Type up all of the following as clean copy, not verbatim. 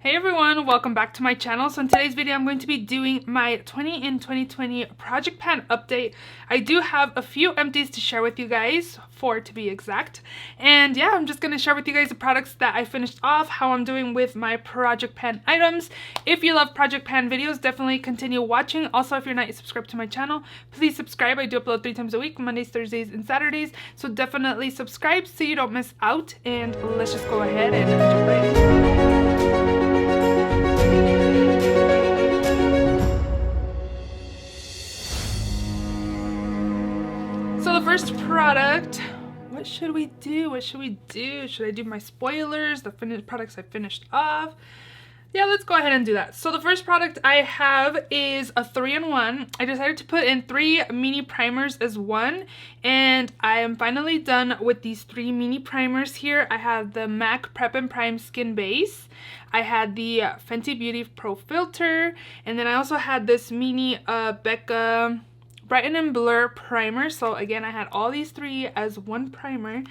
Hey everyone, welcome back to my channel. So in today's video I'm going to be doing my 20 in 2020 project pan update. I do have a few empties to share with you guys, 4 to be exact. And yeah, I'm just going to share with you guys the products that I finished off, how I'm doing with my project pan items. If you love project pan videos, definitely continue watching. Also, if you're not subscribed to my channel, please subscribe. I do upload 3 times a week, Mondays, Thursdays, and Saturdays. So definitely subscribe so you don't miss out. And let's just go ahead and jump right in. So the first product, what should we do? Should I do my spoilers, the finished products I finished off? Yeah, let's go ahead and do that. So the first product I have is a 3-in-1. I decided to put in 3 mini primers as one, and I am finally done with these 3 mini primers here. I have the MAC Prep and Prime Skin Base. I had the Fenty Beauty Pro Filter, and then I also had this mini Becca Brighten and Blur primer. So again, I had all these 3 as one primer,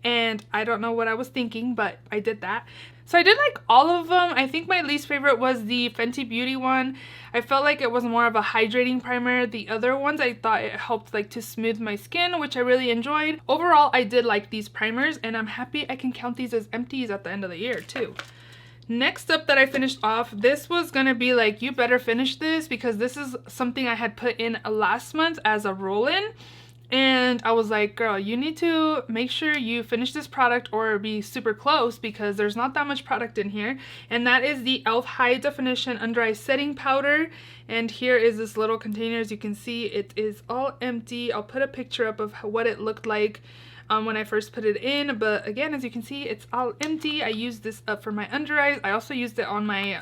and I don't know what I was thinking, but I did that. So I did like all of them. I think my least favorite was the Fenty Beauty one. I felt like it was more of a hydrating primer. The other ones I thought it helped like to smooth my skin, which I really enjoyed. Overall, I did like these primers, and I'm happy I can count these as empties at the end of the year too. Next up that I finished off, this was gonna be like, you better finish this, because this is something I had put in last month as a roll-in, and I was like, girl, you need to make sure you finish this product or be super close, because there's not that much product in here. And that is the e.l.f. High Definition Under Eye Setting Powder, and here is this little container. As you can see, it is all empty. I'll put a picture up of what it looked like when I first put it in, but again, as you can see, it's all empty. I used this up for my under eyes. I also used it on my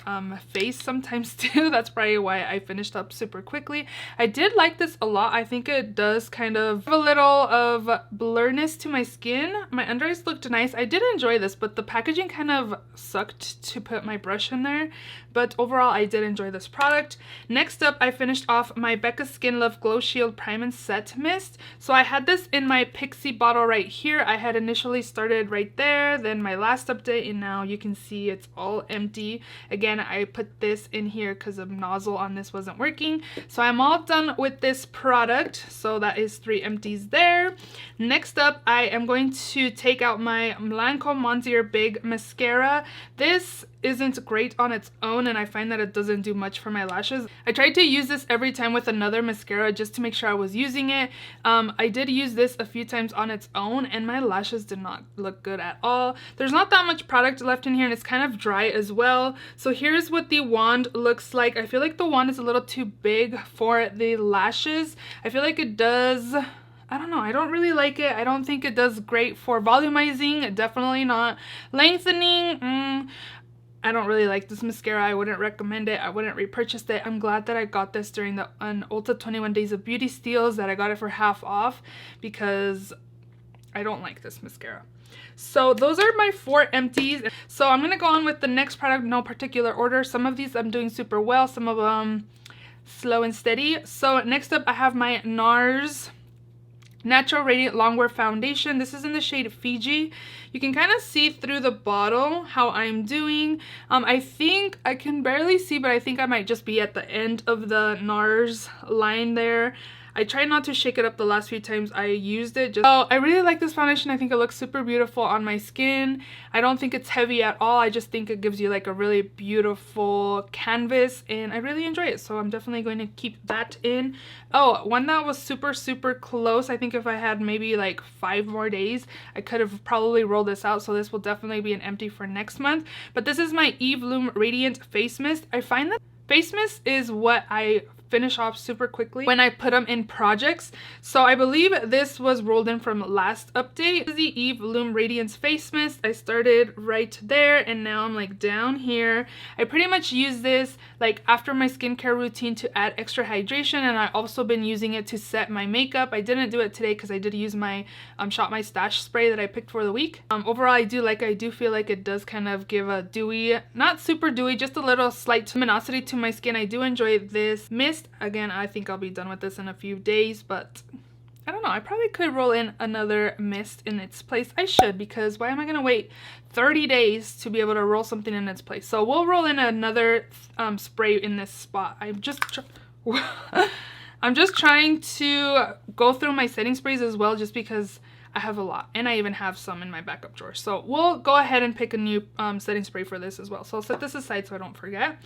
face sometimes too. That's probably why I finished up super quickly. I did like this a lot. I think it does kind of have a little of blurriness to my skin. My under eyes looked nice. I did enjoy this, but the packaging kind of sucked to put my brush in there. But overall, I did enjoy this product. Next up, I finished off my Becca Skin Love Glow Shield Prime and Set Mist. So I had this in my Pixie bottle right here. I had initially started right there, then my last update, and now you can see it's all empty. Again, I put this in here because the nozzle on this wasn't working. So I'm all done with this product. So that is 3 empties there. Next up, I am going to take out my Lancome Monsieur Big Mascara. This isn't great on its own, and I find that it doesn't do much for my lashes. I tried to use this every time with another mascara just to make sure I was using it. I did use this a few times on its own, and my lashes did not look good at all. There's not that much product left in here, and it's kind of dry as well. So here's what the wand looks like. I feel like the wand is a little too big for the lashes. I feel like it does, I don't know, I don't really like it. I don't think it does great for volumizing, definitely not lengthening. I don't really like this mascara. I wouldn't recommend it. I wouldn't repurchase it. I'm glad that I got this during the Ulta 21 Days of Beauty steals, that I got it for half off, because I don't like this mascara. So those are my 4 empties. So I'm gonna go on with the next product, no particular order. Some of these I'm doing super well, some of them slow and steady. So next up, I have my NARS Natural Radiant Longwear Foundation. This is in the shade Fiji. You can kind of see through the bottle how I'm doing. I think I can barely see, but I think I might just be at the end of the NARS line there. I tried not to shake it up the last few times I used it. Oh, I really like this foundation. I think it looks super beautiful on my skin. I don't think it's heavy at all. I just think it gives you like a really beautiful canvas, and I really enjoy it. So I'm definitely going to keep that in. Oh, one that was super close. I think if I had maybe like 5 more days, I could have probably rolled this out. So this will definitely be an empty for next month. But this is my Eve Bloom Radiant Face Mist. I find that face mist is what I finish off super quickly when I put them in projects. So I believe this was rolled in from last update. This is the Eve Bloom Radiance Face Mist. I started right there, and now I'm like down here. I pretty much use this like after my skincare routine to add extra hydration, and I've also been using it to set my makeup. I didn't do it today because I did use my Shop My Stash spray that I picked for the week. Overall, I do feel like it does kind of give a dewy, not super dewy, just a little slight luminosity to my skin. I do enjoy this mist. Again, I think I'll be done with this in a few days, but I don't know, I probably could roll in another mist in its place. I should, because why am I gonna wait 30 days to be able to roll something in its place? So we'll roll in another spray in this spot. I'm just trying to go through my setting sprays as well, just because I have a lot, and I even have some in my backup drawer. So we'll go ahead and pick a new setting spray for this as well. So I'll set this aside so I don't forget.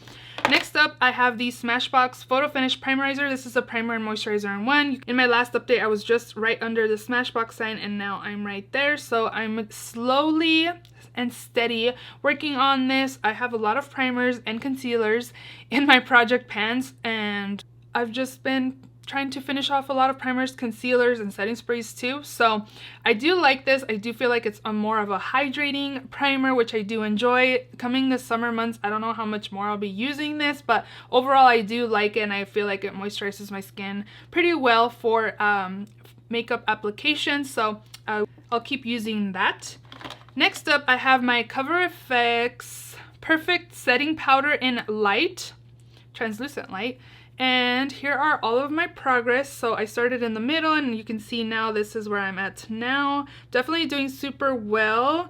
Next up, I have the Smashbox Photo Finish Primerizer. This is a primer and moisturizer in one. In my last update, I was just right under the Smashbox sign, and now I'm right there. So I'm slowly and steady working on this. I have a lot of primers and concealers in my project pans, and I've just been trying to finish off a lot of primers, concealers, and setting sprays too. So I do like this. I do feel like it's a more of a hydrating primer, which I do enjoy. Coming this summer months, I don't know how much more I'll be using this, but overall I do like it, and I feel like it moisturizes my skin pretty well for makeup application. So I'll keep using that. Next up, I have my Cover FX Perfect Setting Powder in Light, Translucent Light. And here are all of my progress. So I started in the middle, and you can see now this is where I'm at now. Definitely doing super well.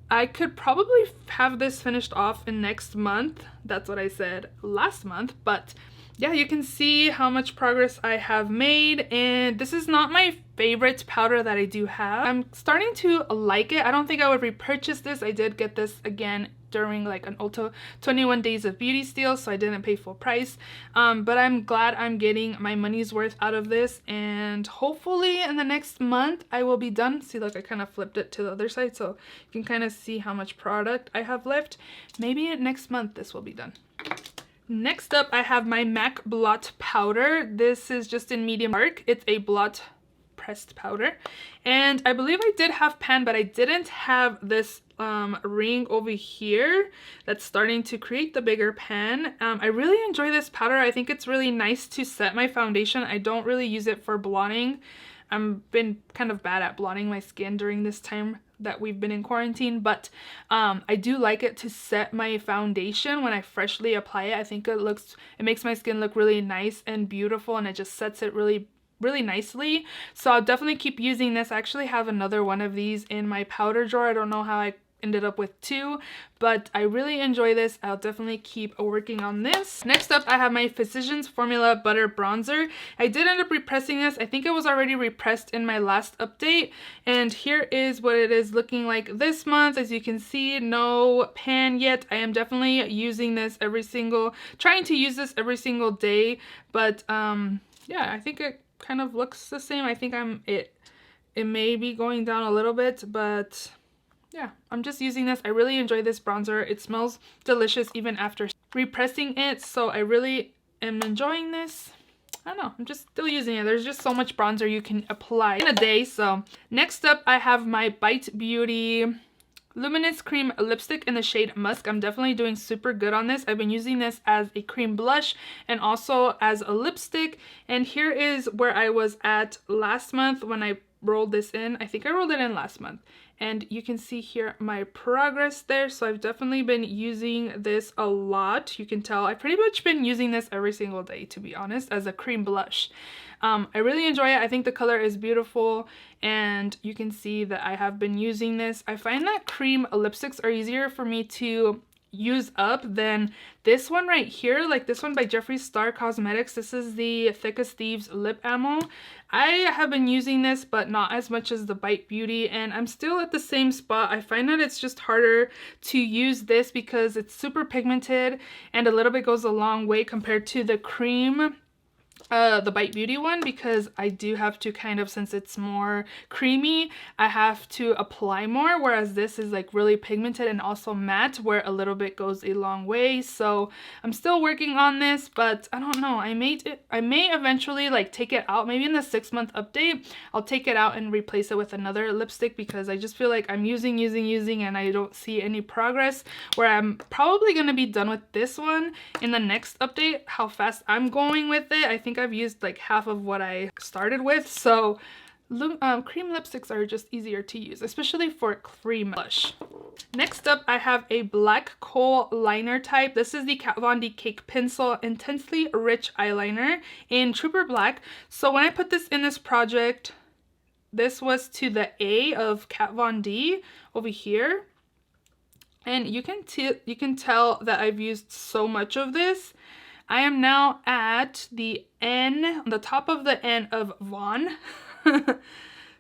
I could probably have this finished off in next month. That's what I said last month. But yeah, you can see how much progress I have made. And this is not my favorite powder that I do have. I'm starting to like it. I don't think I would repurchase this. I did get this again during like an Ulta 21 Days of Beauty steal, so I didn't pay full price, but I'm glad I'm getting my money's worth out of this, and hopefully in the next month I will be done. See, like I kind of flipped it to the other side so you can kind of see how much product I have left. Maybe next month this will be done. Next up, I have my MAC Blot Powder. This is just in medium dark. It's a blot pressed powder, and I believe I did have pan, but I didn't have this ring over here that's starting to create the bigger pan. I really enjoy this powder. I think it's really nice to set my foundation. I don't really use it for blotting. I've been kind of bad at blotting my skin during this time that we've been in quarantine, but I do like it to set my foundation when I freshly apply it. I think it makes my skin look really nice and beautiful, and it just sets it really nicely. So I'll definitely keep using this. I actually have another one of these in my powder drawer. I don't know how I ended up with two, but I really enjoy this. I'll definitely keep working on this. Next up, I have my Physicians Formula Butter Bronzer. I did end up repressing this. I think it was already repressed in my last update, and here is what it is looking like this month. As you can see, no pan yet. I am definitely using this trying to use this every single day, but yeah, I think it kind of looks the same. I think it may be going down a little bit, but yeah, I'm just using this. I really enjoy this bronzer. It smells delicious even after repressing it, so I really am enjoying this. I don't know, I'm just still using it. There's just so much bronzer you can apply in a day. So next up, I have my Bite Beauty Luminous Cream Lipstick in the shade Musk. I'm definitely doing super good on this. I've been using this as a cream blush and also as a lipstick. And here is where I was at last month when I rolled this in. I think I rolled it in last month. And you can see here my progress there. So I've definitely been using this a lot. You can tell I've pretty much been using this every single day, to be honest, as a cream blush. I really enjoy it. I think the color is beautiful, and you can see that I have been using this. I find that cream lipsticks are easier for me to use up than this one right here, like this one by Jeffree Star Cosmetics. This is the Thick as Thieves lip ammo. I have been using this, but not as much as the Bite Beauty, and I'm still at the same spot. I find that it's just harder to use this because it's super pigmented, and a little bit goes a long way compared to the cream, the Bite Beauty one, because I do have to kind of, since it's more creamy, I have to apply more, whereas this is like really pigmented and also matte, where a little bit goes a long way. So I'm still working on this, but I don't know, I may eventually like take it out. Maybe in the 6-month update I'll take it out and replace it with another lipstick, because I just feel like I'm using and I don't see any progress, where I'm probably going to be done with this one in the next update. How fast I'm going with it, I think I've used like half of what I started with. So cream lipsticks are just easier to use, especially for cream blush. Next up, I have a black coal liner type. This is the Kat Von D Cake Pencil Intensely Rich Eyeliner in Trooper Black. So when I put this in this project, this was to the A of Kat Von D over here. And you can tell that I've used so much of this. I am now at the N, on the top of the N of Von.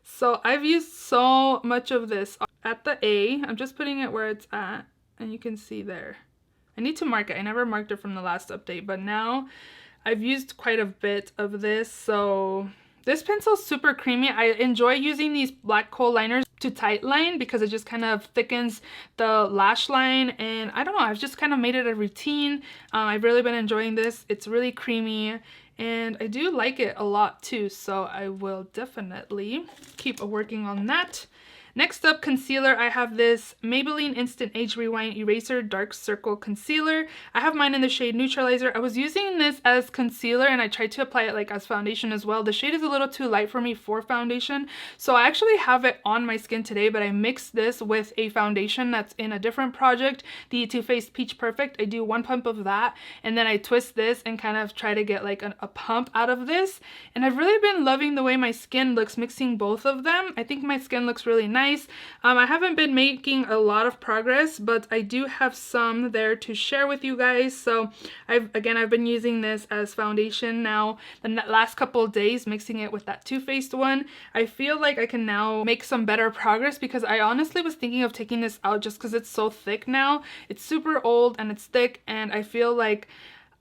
So I've used so much of this. At the A, I'm just putting it where it's at, and you can see there. I need to mark it. I never marked it from the last update, but now I've used quite a bit of this. So this pencil's super creamy. I enjoy using these black kohl liners to tight line because it just kind of thickens the lash line, and I don't know, I've just kind of made it a routine. I've really been enjoying this. It's really creamy and I do like it a lot too, so I will definitely keep working on that. Next up, concealer. I have this Maybelline Instant Age Rewind Eraser Dark Circle Concealer. I have mine in the shade Neutralizer. I was using this as concealer and I tried to apply it like as foundation as well. The shade is a little too light for me for foundation, so I actually have it on my skin today, but I mixed this with a foundation that's in a different project, the Too Faced Peach Perfect. I do 1 pump of that and then I twist this and kind of try to get like a pump out of this. And I've really been loving the way my skin looks mixing both of them. I think my skin looks really nice. I haven't been making a lot of progress, but I do have some there to share with you guys. So I've been using this as foundation now the last couple of days, mixing it with that Too Faced one. I feel like I can now make some better progress because I honestly was thinking of taking this out just because it's so thick now. It's super old and it's thick, and I feel like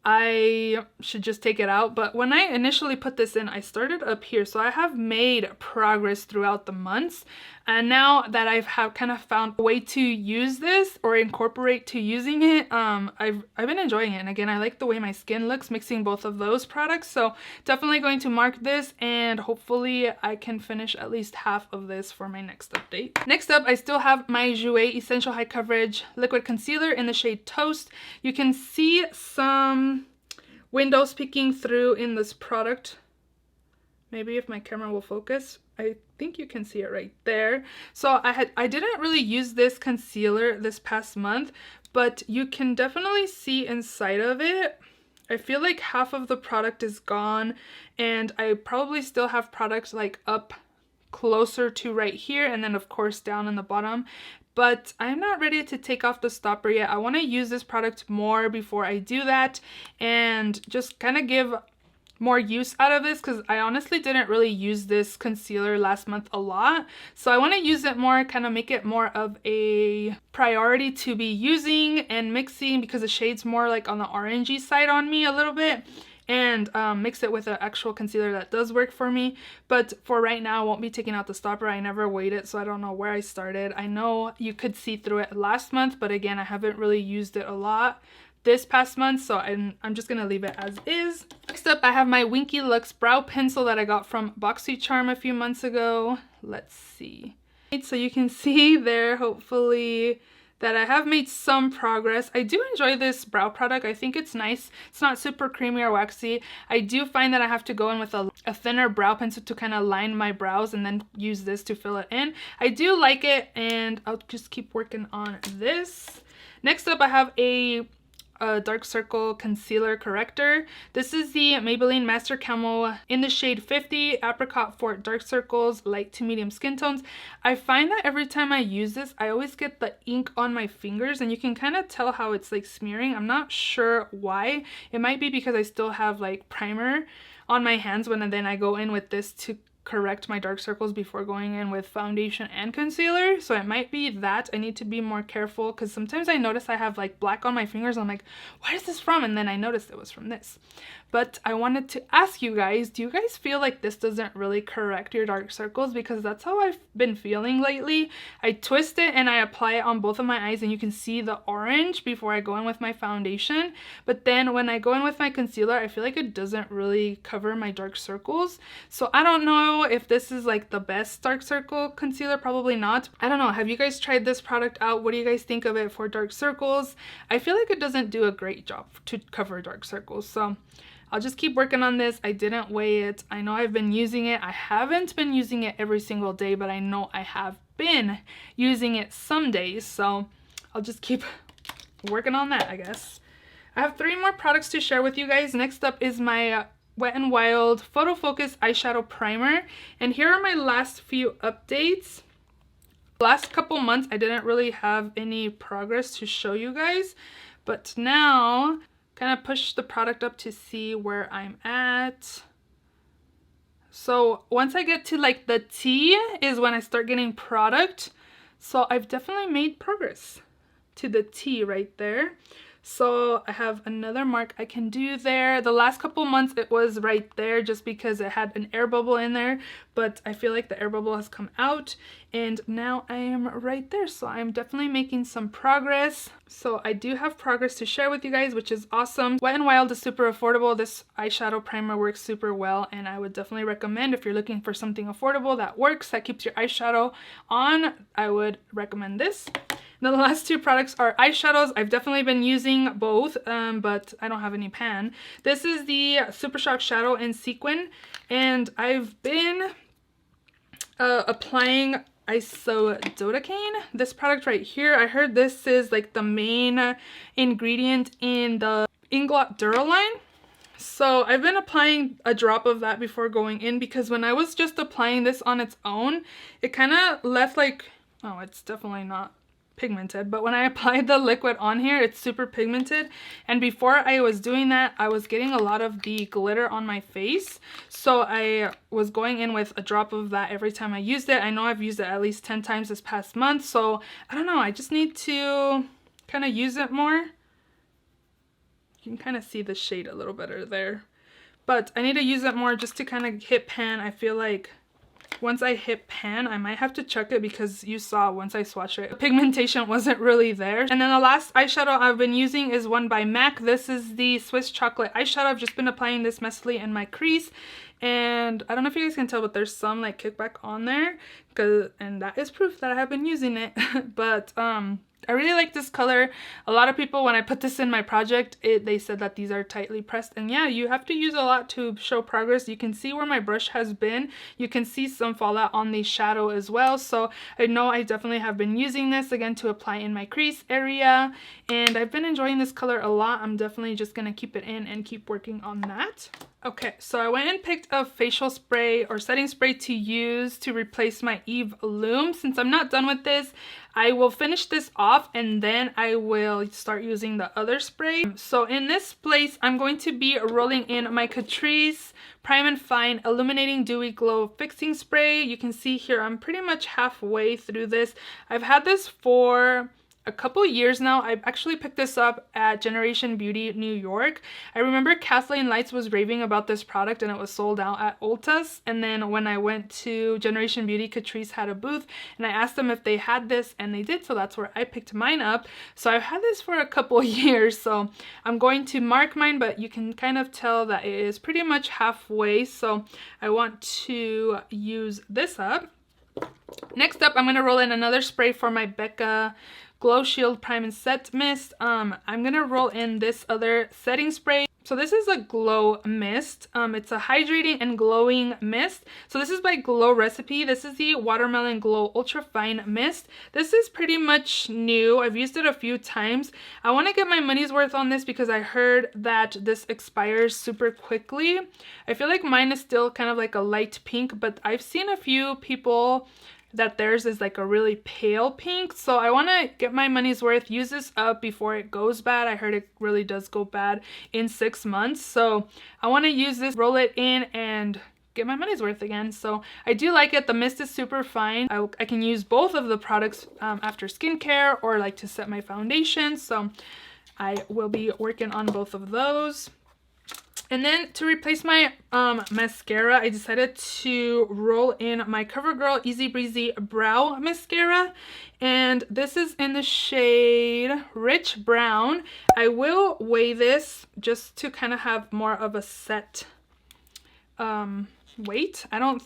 I should just take it out. But when I initially put this in, I started up here, so I have made progress throughout the months. And now that I've kind of found a way to use this or incorporate to using it, I've been enjoying it. And again, I like the way my skin looks mixing both of those products, so definitely going to mark this, and hopefully I can finish at least half of this for my next update. Next up, I still have my Jouer Essential High Coverage Liquid Concealer in the shade Toast. You can see some windows peeking through in this product. Maybe if my camera will focus. I think you can see it right there. So I didn't really use this concealer this past month, but you can definitely see inside of it. I feel like half of the product is gone, and I probably still have products like up closer to right here, and then of course down in the bottom. But I'm not ready to take off the stopper yet. I want to use this product more before I do that and just kind of give more use out of this, because I honestly didn't really use this concealer last month a lot. So I want to use it more, kind of make it more of a priority to be using and mixing, because the shade's more like on the orangey side on me a little bit, and mix it with an actual concealer that does work for me. But for right now, I won't be taking out the stopper. I never weighed it, so I don't know where I started. I know you could see through it last month, but again, I haven't really used it a lot this past month, so I'm just gonna leave it as is. Next up, I have my Winky Lux brow pencil that I got from BoxyCharm a few months ago. Let's see. So you can see there, hopefully, that I have made some progress. I do enjoy this brow product. I think it's nice. It's not super creamy or waxy. I do find that I have to go in with a thinner brow pencil to kind of line my brows and then use this to fill it in. I do like it, and I'll just keep working on this. Next up, I have a dark circle concealer corrector. This is the Maybelline Master Camo in the shade 50 Apricot for dark circles, light to medium skin tones. I find that every time I use this, I always get the ink on my fingers, and you can kind of tell how it's like smearing. I'm not sure why. It might be because I still have like primer on my hands when then I go in with this to correct my dark circles before going in with foundation and concealer. So it might be that I need to be more careful, because sometimes I notice I have like black on my fingers. I'm like, what is this from? And then I noticed it was from this. But I wanted to ask you guys, do you guys feel like this doesn't really correct your dark circles? Because that's how I've been feeling lately. I twist it and I apply it on both of my eyes, and you can see the orange before I go in with my foundation. But then when I go in with my concealer, I feel like it doesn't really cover my dark circles. So I don't know if this is like the best dark circle concealer. Probably not. I don't know. Have you guys tried this product out? What do you guys think of it for dark circles? I feel like it doesn't do a great job to cover dark circles. So I'll just keep working on this. I didn't weigh it. I know I've been using it. I haven't been using it every single day, but I know I have been using it some days. So I'll just keep working on that, I guess. I have 3 more products to share with you guys. Next up is my Wet n Wild Photo Focus Eyeshadow Primer. And here are my last few updates. Last couple months I didn't really have any progress to show you guys, but now kind of push the product up to see where I'm at. So once I get to like the T is when I start getting product. So I've definitely made progress to the T right there. So I have another mark I can do there. The last couple months it was right there just because it had an air bubble in there, but I feel like the air bubble has come out and now I am right there. So I'm definitely making some progress. So I do have progress to share with you guys, which is awesome. Wet n Wild is super affordable. This eyeshadow primer works super well and I would definitely recommend if you're looking for something affordable that works, that keeps your eyeshadow on, I would recommend this. Now the last two products are eyeshadows. I've definitely been using both, but I don't have any pan. This is the Super Shock Shadow in Sequin, and I've been applying Isododecane. This product right here, I heard this is like the main ingredient in the Inglot Duraline. So I've been applying a drop of that before going in because when I was just applying this on its own, it kind of left like, oh, it's definitely not pigmented, but when I applied the liquid on here, it's super pigmented, and before I was doing that I was getting a lot of the glitter on my face, so I was going in with a drop of that every time I used it. I know I've used it at least 10 times this past month, so I don't know, I just need to kind of use it more. You can kind of see the shade a little better there, but I need to use it more just to kind of hit pan. I feel like once I hit pan, I might have to check it because you saw once I swatched it, the pigmentation wasn't really there. And then the last eyeshadow I've been using is one by MAC. This is the Swiss Chocolate eyeshadow. I've just been applying this messily in my crease. And I don't know if you guys can tell, but there's some like kickback on there, and that is proof that I have been using it. But I really like this color. A lot of people, when I put this in my project, they said that these are tightly pressed, and yeah, you have to use a lot to show progress. You can see where my brush has been. You can see some fallout on the shadow as well, so I know I definitely have been using this again to apply in my crease area, and I've been enjoying this color a lot. I'm definitely just gonna keep it in and keep working on that. Okay, so I went and picked a facial spray or setting spray to use to replace my Eve Lume. Since I'm not done with this, I will finish this off and then I will start using the other spray. So in this place, I'm going to be rolling in my Catrice Prime and Fine Illuminating Dewy Glow Fixing Spray. You can see here, I'm pretty much halfway through this. I've had this for a couple years now. I actually picked this up at Generation Beauty New York. I remember Kathleen Lights was raving about this product and it was sold out at Ulta's, and then when I went to Generation Beauty, Catrice had a booth and I asked them if they had this and they did, so that's where I picked mine up. So I've had this for a couple years, so I'm going to mark mine, but you can kind of tell that it is pretty much halfway, so I want to use this up. Next up, I'm going to roll in another spray for my Becca Glow Shield Prime and Set Mist. I'm gonna roll in this other setting spray. So this is a glow mist. It's a hydrating and glowing mist. So this is by Glow Recipe. This is the Watermelon Glow Ultra Fine Mist. This is pretty much new. I've used it a few times. I want to get my money's worth on this because I heard that this expires super quickly. I feel like mine is still kind of like a light pink, but I've seen a few people that theirs is like a really pale pink, so I want to get my money's worth, use this up before it goes bad. I heard it really does go bad in 6 months, so I want to use this, roll it in, and get my money's worth again. So I do like it. The mist is super fine. I can use both of the products after skincare or like to set my foundation, so I will be working on both of those. And then to replace my mascara, I decided to roll in my CoverGirl Easy Breezy Brow Mascara. And this is in the shade Rich Brown. I will weigh this just to kind of have more of a set weight. I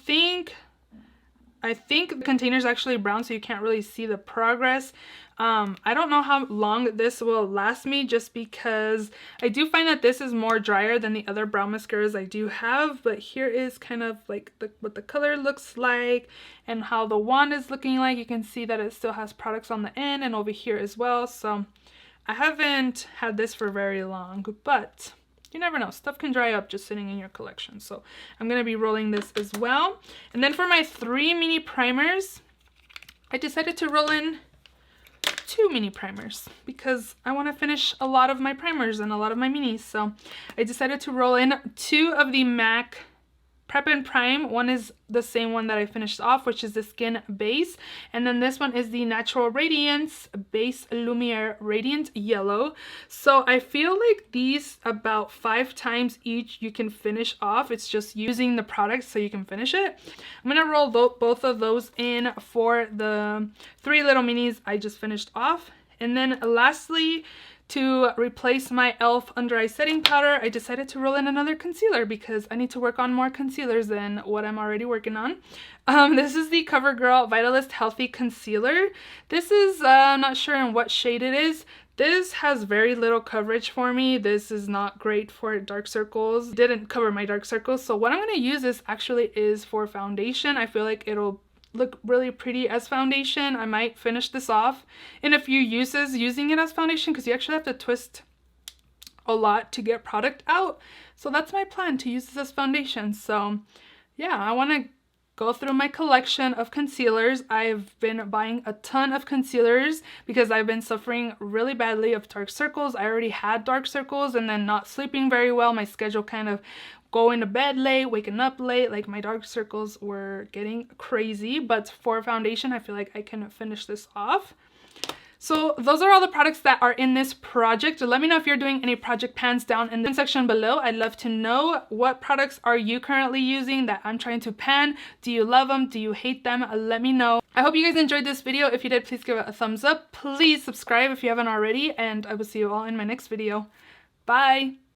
think the container is actually brown, so you can't really see the progress. I don't know how long this will last me, just because I do find that this is more drier than the other brow mascaras I do have, but here is kind of like what the color looks like and how the wand is looking like. You can see that it still has products on the end and over here as well, so I haven't had this for very long, but You never know. Stuff can dry up just sitting in your collection. So I'm going to be rolling this as well. And then for my 3 mini primers, I decided to roll in 2 mini primers because I want to finish a lot of my primers and a lot of my minis. So I decided to roll in 2 of the MAC Prep and Prime. One is the same one that I finished off, which is the Skin Base. And then this one is the Natural Radiance Base Lumiere Radiant Yellow. So I feel like these about 5 times each you can finish off. It's just using the product so you can finish it. I'm going to roll both of those in for the 3 little minis I just finished off. And then lastly, to replace my e.l.f. Under Eye Setting Powder, I decided to roll in another concealer because I need to work on more concealers than what I'm already working on. This is the CoverGirl Vitalist Healthy Concealer. This is, I'm not sure in what shade it is. This has very little coverage for me. This is not great for dark circles. Didn't cover my dark circles. So what I'm going to use this actually is for foundation. I feel like it'll look really pretty as foundation. I might finish this off in a few uses using it as foundation because you actually have to twist a lot to get product out. So that's my plan, to use this as foundation. So yeah, I want to go through my collection of concealers. I've been buying a ton of concealers because I've been suffering really badly of dark circles. I already had dark circles and then not sleeping very well. My schedule kind of going to bed late, waking up late, like my dark circles were getting crazy. But for foundation, I feel like I can finish this off. So those are all the products that are in this project. Let me know if you're doing any project pans down in the section below. I'd love to know, what products are you currently using that I'm trying to pan? Do you love them? Do you hate them? Let me know. I hope you guys enjoyed this video. If you did, please give it a thumbs up. Please subscribe if you haven't already, and I will see you all in my next video. Bye!